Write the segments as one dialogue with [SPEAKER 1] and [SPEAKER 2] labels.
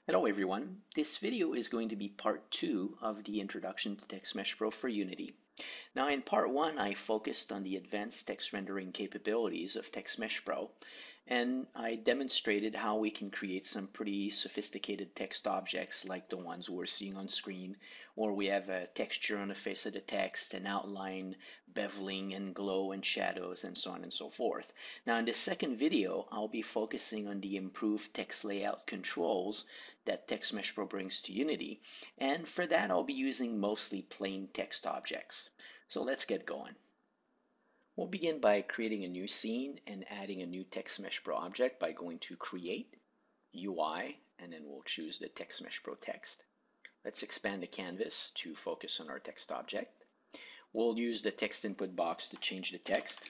[SPEAKER 1] Hello everyone, this video is going to be part 2 of the Introduction to TextMesh Pro for Unity. Now in part 1 I focused on the advanced text rendering capabilities of TextMesh Pro, and I demonstrated how we can create some pretty sophisticated text objects like the ones we're seeing on screen, where we have a texture on the face of the text, an outline, beveling and glow and shadows, and so on and so forth. Now in this second video I'll be focusing on the improved text layout controls that TextMesh Pro brings to Unity, and for that I'll be using mostly plain text objects. So let's get going. We'll begin by creating a new scene and adding a new TextMesh Pro object by going to Create, UI, and then we'll choose the TextMesh Pro text. Let's expand the canvas to focus on our text object. We'll use the text input box to change the text.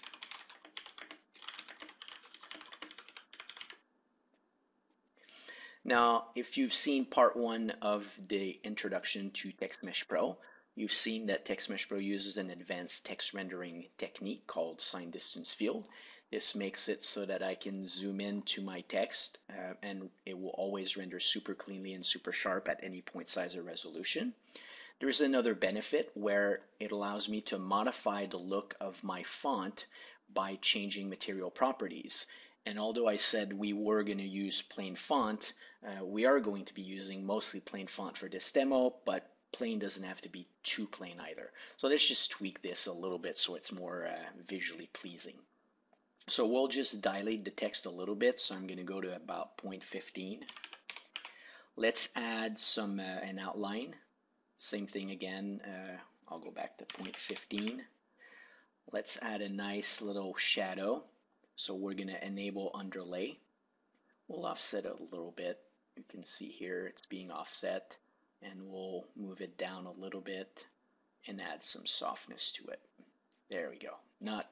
[SPEAKER 1] Now, if you've seen part 1 of the introduction to TextMesh Pro, you've seen that TextMesh Pro uses an advanced text rendering technique called sign distance field. This makes it so that I can zoom in to my text and it will always render super cleanly and super sharp at any point size or resolution. There's another benefit where it allows me to modify the look of my font by changing material properties. And although I said we were going to use plain font, we are going to be using mostly plain font for this demo, but plain doesn't have to be too plain either. So let's just tweak this a little bit so it's more visually pleasing. So we'll just dilate the text a little bit. So I'm going to go to about 0.15. Let's add some an outline. Same thing again. I'll go back to 0.15. Let's add a nice little shadow. So we're going to enable underlay. We'll offset it a little bit. You can see here it's being offset, and we'll move it down a little bit and add some softness to it. There we go.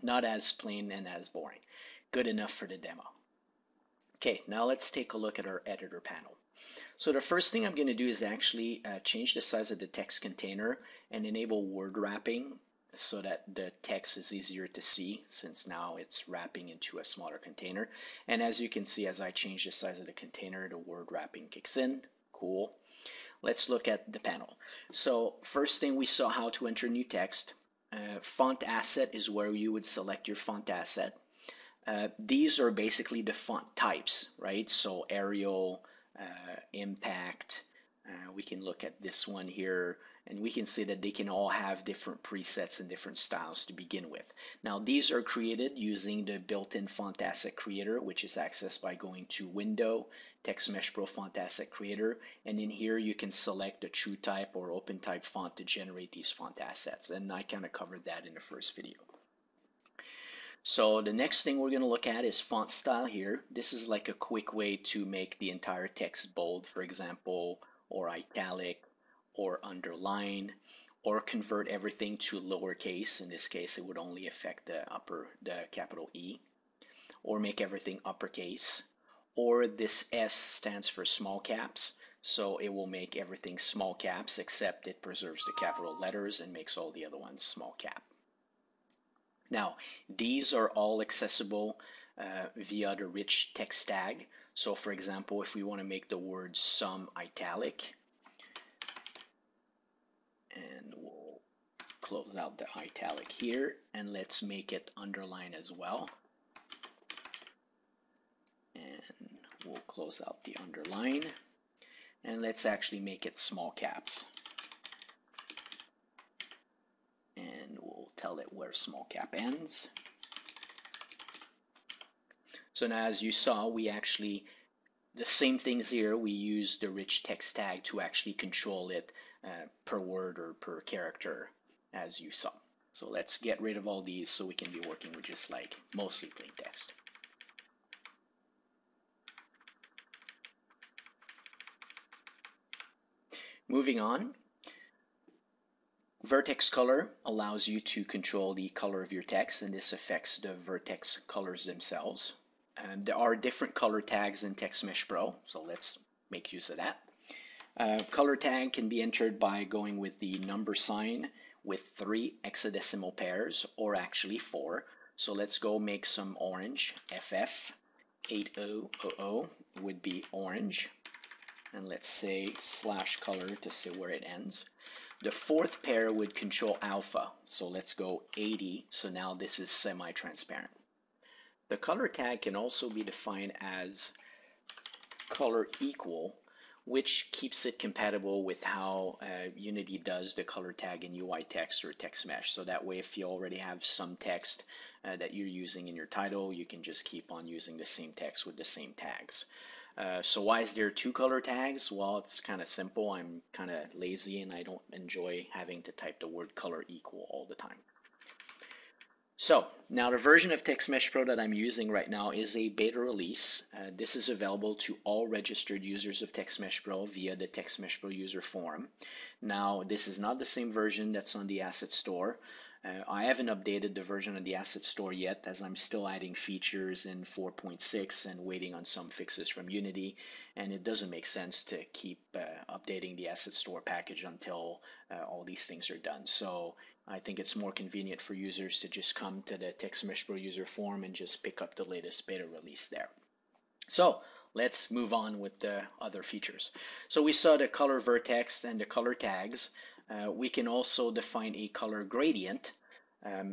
[SPEAKER 1] Not as plain and as boring. Good enough for the demo. Okay, now let's take a look at our editor panel. So the first thing I'm going to do is actually change the size of the text container and enable word wrapping so that the text is easier to see, since now it's wrapping into a smaller container. And as you can see, as I change the size of the container, the word wrapping kicks in. Cool. Let's look at the panel. So first thing, we saw how to enter new text. Font asset is where you would select your font asset. These are basically the font types, right? So Arial, Impact. We can look at this one here, and we can see that they can all have different presets and different styles to begin with. Now these are created using the built-in font asset creator, which is accessed by going to Window, TextMesh Pro Font Asset Creator, and in here you can select a true type or open type font to generate these font assets, and I kind of covered that in the first video. So the next thing we're going to look at is font style here. This is like a quick way to make the entire text bold, for example, or italic, or underline, or convert everything to lowercase. In this case, it would only affect the capital E, or make everything uppercase, or this S stands for small caps. So it will make everything small caps, except it preserves the capital letters and makes all the other ones small cap. Now, these are all accessible via the rich text tag. So for example, if we want to make the word sum italic, and we'll close out the italic here, and let's make it underline as well. And we'll close out the underline, and let's actually make it small caps. And we'll tell it where small cap ends. So now, as you saw, we actually, the same things here, we use the rich text tag to actually control it per word or per character, as you saw. So let's get rid of all these so we can be working with just like mostly plain text. Moving on, vertex color allows you to control the color of your text, and this affects the vertex colors themselves. There are different color tags in TextMesh Pro, so let's make use of that. Color tag can be entered by going with the number sign with 3 hexadecimal pairs, or actually 4. So let's go make some orange. FF8000 would be orange. and let's say /color to see where it ends. The fourth pair would control alpha, so let's go 80, so now this is semi-transparent. The color tag can also be defined as color equal, which keeps it compatible with how Unity does the color tag in UI text or text mesh. So that way, if you already have some text that you're using in your title, you can just keep on using the same text with the same tags. So why is there two color tags? Well, it's kind of simple. I'm kind of lazy and I don't enjoy having to type the word color equal all the time. So now the version of TextMesh Pro that I'm using right now is a beta release. This is available to all registered users of TextMesh Pro via the TextMesh Pro user forum. Now this is not the same version that's on the Asset Store. I haven't updated the version of the Asset Store yet, as I'm still adding features in 4.6 and waiting on some fixes from Unity, and it doesn't make sense to keep updating the Asset Store package until all these things are done. So I think it's more convenient for users to just come to the TextMesh Pro user forum and just pick up the latest beta release there. So let's move on with the other features. So we saw the color vertex and the color tags. We can also define a color gradient.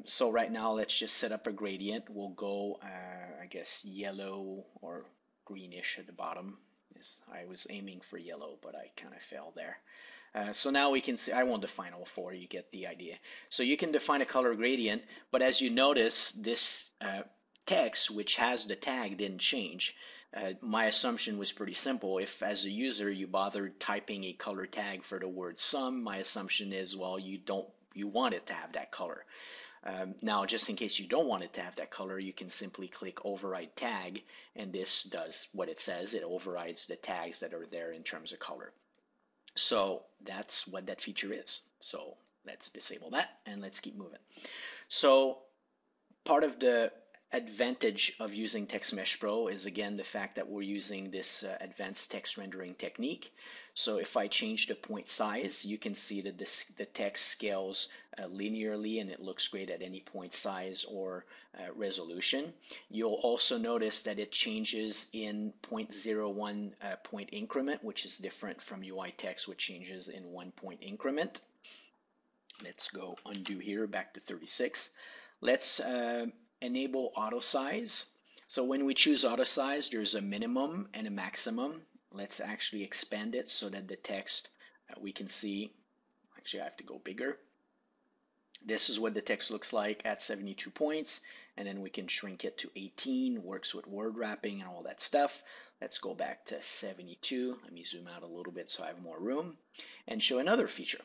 [SPEAKER 1] So right now, let's just set up a gradient. We'll go, I guess, yellow or greenish at the bottom. I was aiming for yellow, but I kind of failed there. So now we can see, I won't define all four, you get the idea. So you can define a color gradient, but as you notice, this text, which has the tag, didn't change. My assumption was pretty simple. If, as a user, you bothered typing a color tag for the word sum, my assumption is, well, you want it to have that color. Now, just in case you don't want it to have that color, you can simply click Override Tag, and this does what it says. It overrides the tags that are there in terms of color. So that's what that feature is. So let's disable that, and let's keep moving. So part of the advantage of using TextMesh Pro is, again, the fact that we're using this advanced text rendering technique. So if I change the point size, you can see that the text scales linearly, and it looks great at any point size or resolution. You'll also notice that it changes in 0.01 point increment, which is different from UI text, which changes in 1 point increment. Let's go undo here, back to 36. Let's enable auto size. So when we choose auto size, there's a minimum and a maximum. Let's actually expand it so that the text we can see, actually I have to go bigger. This is what the text looks like at 72 points, and then we can shrink it to 18, works with word wrapping and all that stuff. Let's go back to 72. Let me zoom out a little bit so I have more room, and show another feature.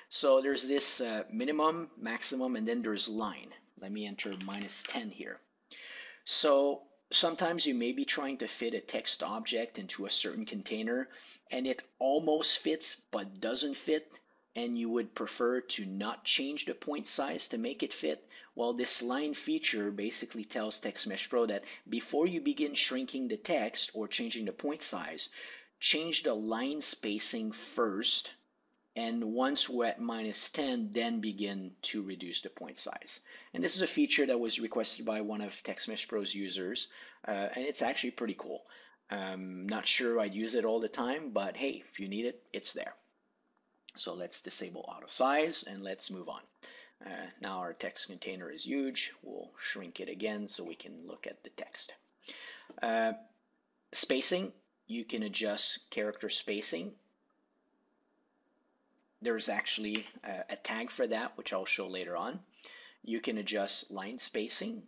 [SPEAKER 1] So there's this minimum, maximum, and then there's line. Let me enter -10 here. So sometimes you may be trying to fit a text object into a certain container, and it almost fits but doesn't fit, and you would prefer to not change the point size to make it fit. Well, this line feature basically tells TextMesh Pro that before you begin shrinking the text or changing the point size, change the line spacing first, and once we're at -10, then begin to reduce the point size. And this is a feature that was requested by one of TextMesh Pro's users, and it's actually pretty cool. Not sure I'd use it all the time, but hey, if you need it, it's there. So let's disable auto size, and let's move on. Now our text container is huge. We'll shrink it again so we can look at the text. Spacing, you can adjust character spacing. There's actually a tag for that, which I'll show later on. You can adjust line spacing,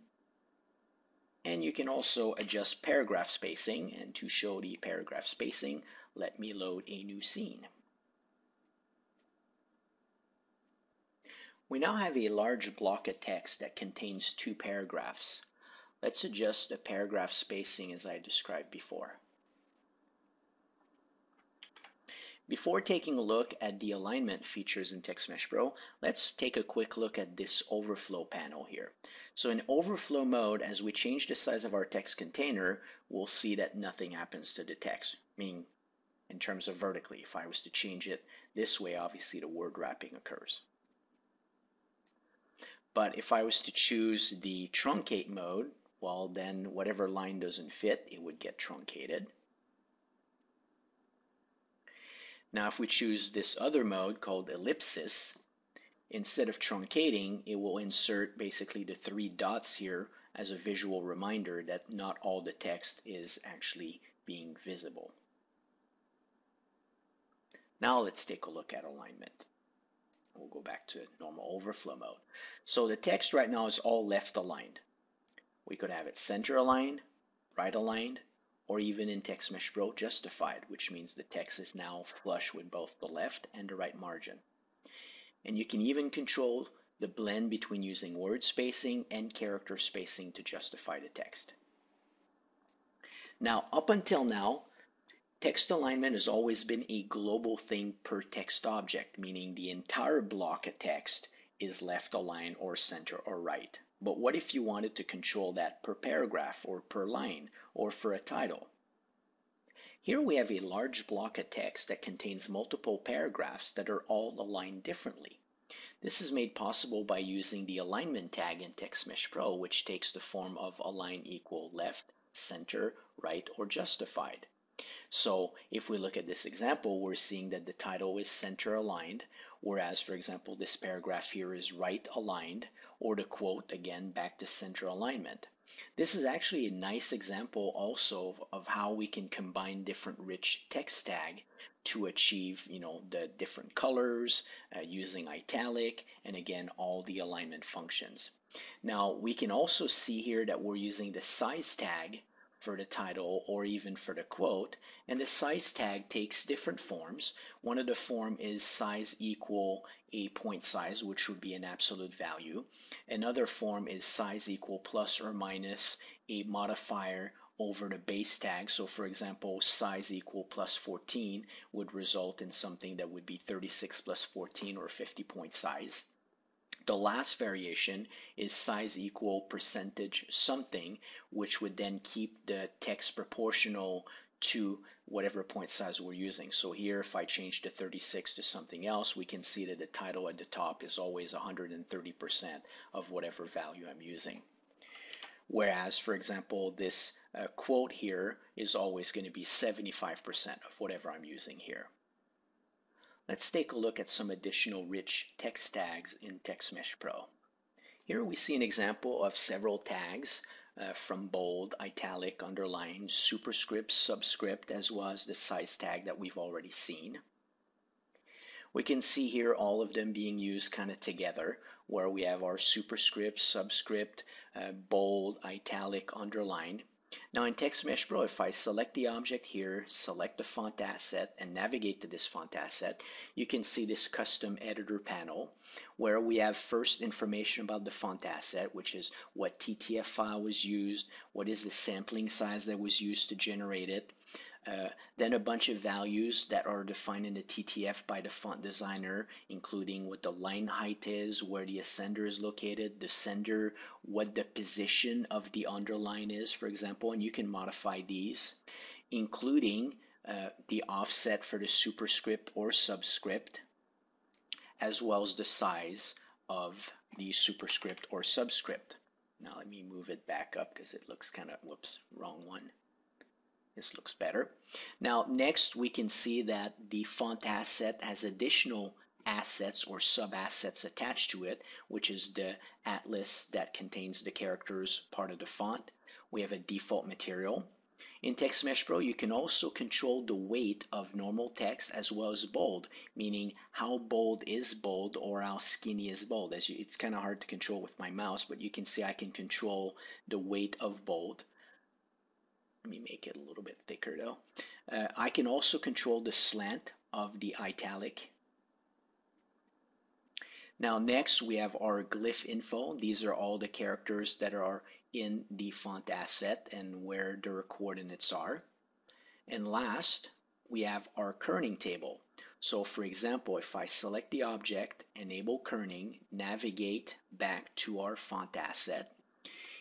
[SPEAKER 1] and you can also adjust paragraph spacing. And to show the paragraph spacing, let me load a new scene. We now have a large block of text that contains 2 paragraphs. Let's adjust the paragraph spacing as I described before. Before taking a look at the alignment features in TextMesh Pro, let's take a quick look at this overflow panel here. So in overflow mode, as we change the size of our text container, we'll see that nothing happens to the text, meaning in terms of vertically. If I was to change it this way, obviously the word wrapping occurs. But if I was to choose the truncate mode, well, then whatever line doesn't fit, it would get truncated. Now if we choose this other mode called ellipsis, instead of truncating, it will insert basically the three dots here as a visual reminder that not all the text is actually being visible. Now let's take a look at alignment. We'll go back to normal overflow mode. So the text right now is all left aligned. We could have it center aligned, right aligned, or even in TextMesh Pro justified, which means the text is now flush with both the left and the right margin. And you can even control the blend between using word spacing and character spacing to justify the text. Now, up until now, text alignment has always been a global thing per text object, meaning the entire block of text is left aligned or center or right. But what if you wanted to control that per paragraph or per line or for a title? Here we have a large block of text that contains multiple paragraphs that are all aligned differently. This is made possible by using the alignment tag in TextMesh Pro, which takes the form of align equal left, center, right, or justified. So if we look at this example, we're seeing that the title is center aligned, whereas, for example, this paragraph here is right aligned, or the quote, again, back to center alignment. This is actually a nice example also of how we can combine different rich text tag to achieve, the different colors, using italic, and again, all the alignment functions. Now, we can also see here that we're using the size tag for the title or even for the quote, and the size tag takes different forms. One of the form is size equal a point size, which would be an absolute value. Another form is size equal plus or minus a modifier over the base tag. So for example, size equal plus 14 would result in something that would be 36 plus 14 or 50 point size. The last variation is size equal percentage something, which would then keep the text proportional to whatever point size we're using. So here, if I change the 36 to something else, we can see that the title at the top is always 130% of whatever value I'm using. Whereas, for example, this quote here is always going to be 75% of whatever I'm using here. Let's take a look at some additional rich text tags in TextMesh Pro. Here we see an example of several tags from bold, italic, underline, superscript, subscript, as well as the size tag that we've already seen. We can see here all of them being used kind of together, where we have our superscript, subscript, bold, italic, underline. Now in TextMesh Pro, if I select the object here, select the font asset, and navigate to this font asset, you can see this custom editor panel where we have first information about the font asset, which is what TTF file was used, what is the sampling size that was used to generate it, then a bunch of values that are defined in the TTF by the font designer, including what the line height is, where the ascender is located, the sender, what the position of the underline is, for example, and you can modify these, including the offset for the superscript or subscript, as well as the size of the superscript or subscript. Now let me move it back up because it looks kind of, whoops, wrong one. This looks better. Now next we can see that the font asset has additional assets or sub-assets attached to it, which is the atlas that contains the characters part of the font. We have a default material. In TextMesh Pro, you can also control the weight of normal text as well as bold, meaning how bold is bold or how skinny is bold. It's kind of hard to control with my mouse, but you can see I can control the weight of bold. Let me make it a little bit thicker though. I can also control the slant of the italic. Now next we have our glyph info. These are all the characters that are in the font asset and where their coordinates are. And last we have our kerning table. So for example, if I select the object, enable kerning, navigate back to our font asset,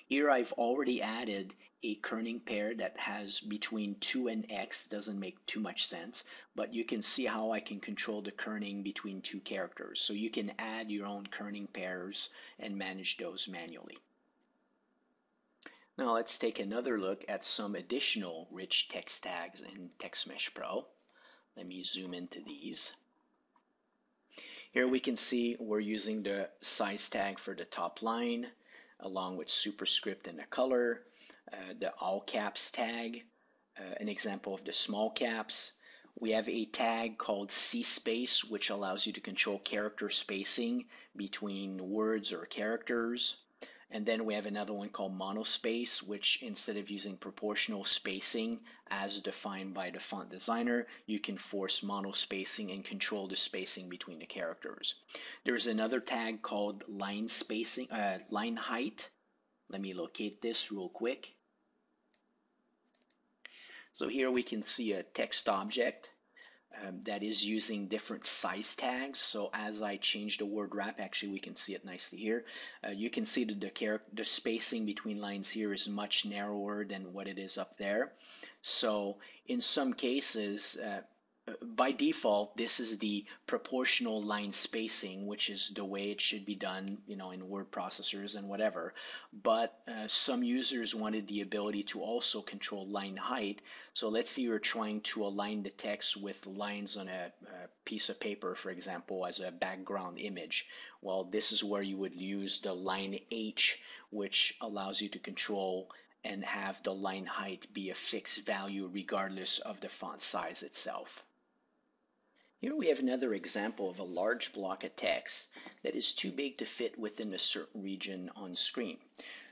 [SPEAKER 1] here I've already added a kerning pair that has between 2 and X. Doesn't make too much sense, but you can see how I can control the kerning between two characters. So you can add your own kerning pairs and manage those manually. Now let's take another look at some additional rich text tags in TextMesh Pro. Let me zoom into these. Here we can see we're using the size tag for the top line along with superscript and the color, the all caps tag, an example of the small caps. We have a tag called C-space, which allows you to control character spacing between words or characters. And then we have another one called monospace, which instead of using proportional spacing as defined by the font designer, you can force monospacing and control the spacing between the characters. There's another tag called line spacing, line height. Let me locate this real quick. So here we can see a text object that is using different size tags. So as I change the word wrap, actually we can see it nicely here. You can see that the spacing between lines here is much narrower than what it is up there. So in some cases, by default, this is the proportional line spacing, which is the way it should be done, in word processors and whatever. But some users wanted the ability to also control line height. So let's say you're trying to align the text with lines on a piece of paper, for example, as a background image. Well, this is where you would use the line H, which allows you to control and have the line height be a fixed value regardless of the font size itself. Here we have another example of a large block of text that is too big to fit within a certain region on screen.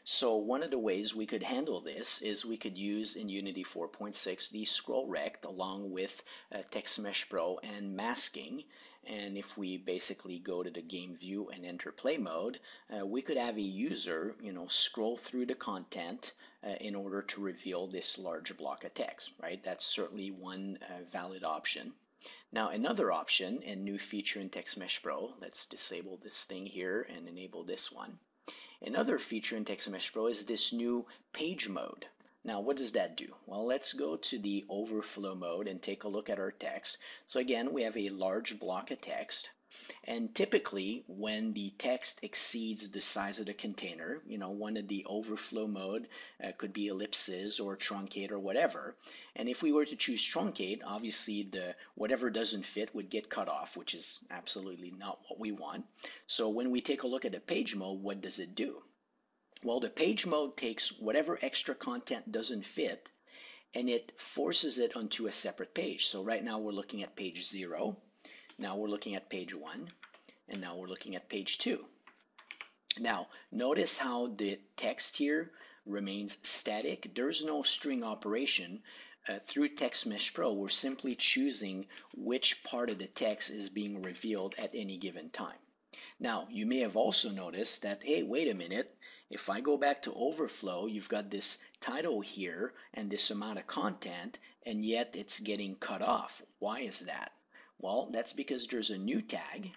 [SPEAKER 1] So one of the ways we could handle this is we could use in Unity 4.6 the scroll rect along with Text Mesh Pro and masking. And if we basically go to the game view and enter play mode, we could have a user, scroll through the content in order to reveal this large block of text, right? That's certainly one valid option. Now another option and new feature in Text Mesh Pro, let's disable this thing here and enable this one. Another feature in Text Mesh Pro is this new page mode. Now what does that do? Well, let's go to the overflow mode and take a look at our text. So again, we have a large block of text. And typically, when the text exceeds the size of the container, one of the overflow mode could be ellipses or truncate or whatever. And if we were to choose truncate, obviously the whatever doesn't fit would get cut off, which is absolutely not what we want. So when we take a look at the page mode, what does it do? Well, the page mode takes whatever extra content doesn't fit and it forces it onto a separate page. So right now we're looking at page 0. Now we're looking at page 1, and now we're looking at page 2. Now, notice how the text here remains static. There's no string operation. Through Text Mesh Pro, we're simply choosing which part of the text is being revealed at any given time. Now, you may have also noticed that, hey, wait a minute. If I go back to overflow, you've got this title here and this amount of content, and yet it's getting cut off. Why is that? Well, that's because there's a new tag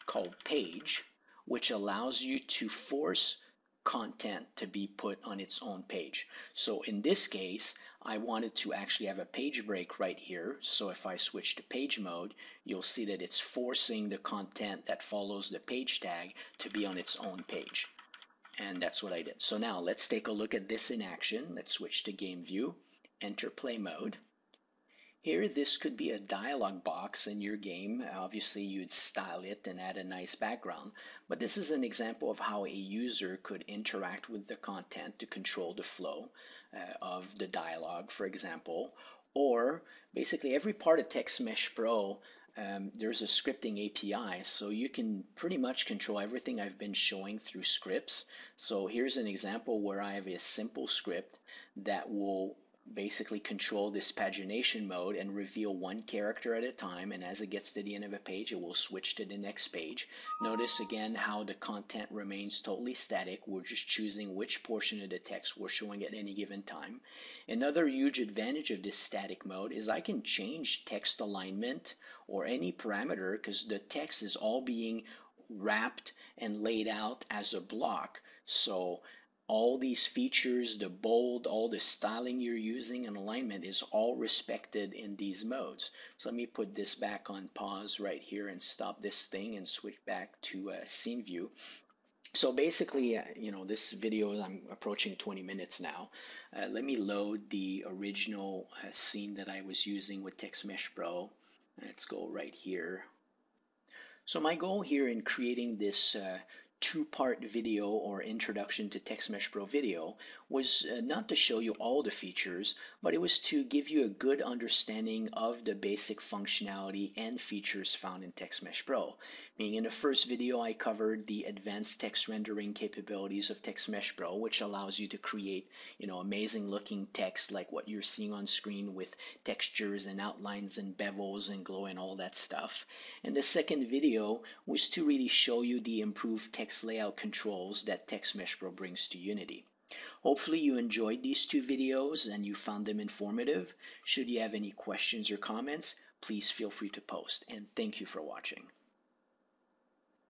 [SPEAKER 1] called page, which allows you to force content to be put on its own page. So in this case, I wanted to actually have a page break right here. So if I switch to page mode, you'll see that it's forcing the content that follows the page tag to be on its own page. And that's what I did. So now let's take a look at this in action. Let's switch to game view, enter play mode. Here, this could be a dialog box in your game. Obviously, you'd style it and add a nice background. But this is an example of how a user could interact with the content to control the flow of the dialogue, for example. Or basically, every part of Text Mesh Pro, there's a scripting API. So you can pretty much control everything I've been showing through scripts. So here's an example where I have a simple script that will basically control this pagination mode and reveal one character at a time, and as it gets to the end of a page it will switch to the next page. Notice again how the content remains totally static. We're just choosing which portion of the text we're showing at any given time. Another huge advantage of this static mode is I can change text alignment or any parameter because the text is all being wrapped and laid out as a block. So all these features, the bold, all the styling you're using and alignment is all respected in these modes. So let me put this back on pause right here and stop this thing and switch back to scene view. So basically, this video, I'm approaching 20 minutes now. Let me load the original scene that I was using with TextMesh Pro. Let's go right here. So my goal here in creating this two-part video or introduction to TextMesh Pro video was not to show you all the features, but it was to give you a good understanding of the basic functionality and features found in TextMesh Pro. Meaning in the first video I covered the advanced text rendering capabilities of TextMesh Pro, which allows you to create, amazing looking text like what you're seeing on screen with textures and outlines and bevels and glow and all that stuff. And the second video was to really show you the improved text layout controls that TextMesh Pro brings to Unity. Hopefully you enjoyed these two videos and you found them informative. Should you have any questions or comments, please feel free to post. And thank you for watching.